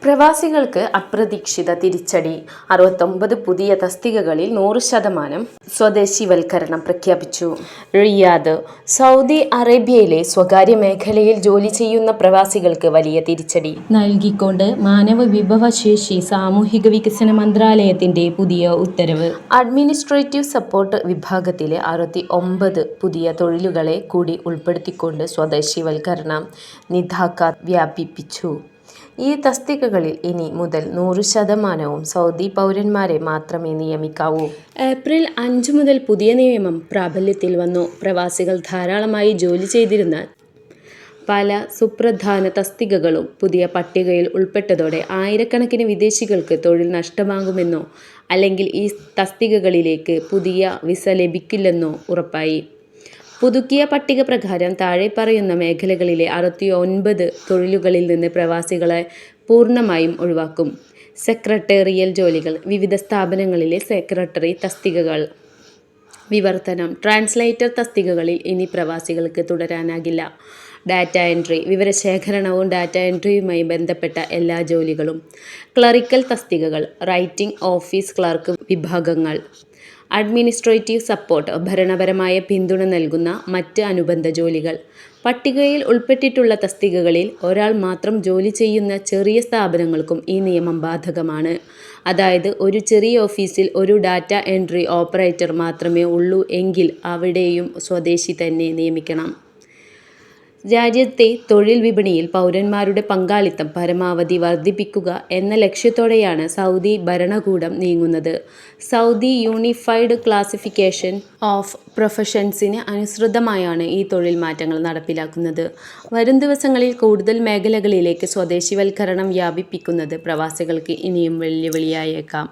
പ്രവാസികൾക്ക് അപ്രതീക്ഷിത തിരിച്ചടി. 69 പുതിയ തസ്തികകളിൽ 100% സ്വദേശിവൽക്കരണം പ്രഖ്യാപിച്ചു. റിയാദ്. സൗദി അറേബ്യയിലെ സ്വകാര്യ മേഖലയിൽ ജോലി ചെയ്യുന്ന പ്രവാസികൾക്ക് വലിയ തിരിച്ചടി നൽകിക്കൊണ്ട് മാനവ വിഭവശേഷി സാമൂഹിക വികസന മന്ത്രാലയത്തിന്റെ പുതിയ ഉത്തരവ്. അഡ്മിനിസ്ട്രേറ്റീവ് സപ്പോർട്ട് വിഭാഗത്തിലെ 69 പുതിയ തൊഴിലുകളെ കൂടി ഉൾപ്പെടുത്തിക്കൊണ്ട് സ്വദേശിവൽക്കരണം നിതാഖാത്ത് വ്യാപിപ്പിച്ചു. ഈ തസ്തികകളിൽ ഇനി മുതൽ 100% സൗദി പൗരന്മാരെ മാത്രമേ നിയമിക്കാവൂ. ഏപ്രിൽ 5 മുതൽ പുതിയ നിയമം പ്രാബല്യത്തിൽ വന്നു. പ്രവാസികൾ ധാരാളമായി ജോലി ചെയ്തിരുന്ന പല സുപ്രധാന തസ്തികകളും പുതിയ പട്ടികയിൽ ഉൾപ്പെട്ടതോടെ ആയിരക്കണക്കിന് വിദേശികൾക്ക് തൊഴിൽ നഷ്ടമാകുമെന്നോ അല്ലെങ്കിൽ ഈ തസ്തികകളിലേക്ക് പുതിയ വിസ ലഭിക്കില്ലെന്നോ ഉറപ്പായി. പുതുക്കിയ പട്ടിക പ്രകാരം താഴെ പറയുന്ന മേഖലകളിലെ 69 തൊഴിലുകളിൽ നിന്ന് പ്രവാസികളെ പൂർണ്ണമായും ഒഴിവാക്കും. സെക്രട്ടേറിയൽ ജോലികൾ. വിവിധ സ്ഥാപനങ്ങളിലെ സെക്രട്ടറി തസ്തികകൾ വിവർത്തനം. ട്രാൻസ്ലേറ്റർ തസ്തികകളിൽ ഇനി പ്രവാസികൾക്ക് തുടരാനാകില്ല. Data entry. വിവരശേഖരണവും ഡാറ്റ എൻട്രിയുമായി ബന്ധപ്പെട്ട എല്ലാ ജോലികളും. ക്ലറിക്കൽ തസ്തികകൾ. റൈറ്റിംഗ് ഓഫീസ് ക്ലർക്ക് വിഭാഗങ്ങൾ. Administrative support. ഭരണപരമായ പിന്തുണ നൽകുന്ന മറ്റ് അനുബന്ധ ജോലികൾ. പട്ടികയിൽ ഉൾപ്പെട്ടിട്ടുള്ള തസ്തികകളിൽ ഒരാൾ മാത്രം ജോലി ചെയ്യുന്ന ചെറിയ സ്ഥാപനങ്ങൾക്കും ഈ നിയമം ബാധകമാണ്. അതായത് ഒരു ചെറിയ ഓഫീസിൽ ഒരു ഡാറ്റ എൻട്രി ഓപ്പറേറ്റർ മാത്രമേ ഉള്ളൂ എങ്കിൽ അവിടെയും സ്വദേശി തന്നെ നിയമിക്കണം. രാജ്യത്തെ തൊഴിൽ വിപണിയിൽ പൗരന്മാരുടെ പങ്കാളിത്തം പരമാവധി വർദ്ധിപ്പിക്കുക എന്ന ലക്ഷ്യത്തോടെയാണ് സൗദി ഭരണകൂടം നീങ്ങുന്നത്. സൗദി യൂണിഫൈഡ് ക്ലാസിഫിക്കേഷൻ ഓഫ് പ്രൊഫഷൻസിന് അനുസൃതമായാണ് ഈ തൊഴിൽ മാറ്റങ്ങൾ നടപ്പിലാക്കുന്നത്. വരും ദിവസങ്ങളിൽ കൂടുതൽ മേഖലകളിലേക്ക് സ്വദേശിവൽക്കരണം വ്യാപിപ്പിക്കുന്നത് പ്രവാസികൾക്ക് ഇനിയും വെല്ലുവിളിയായേക്കാം.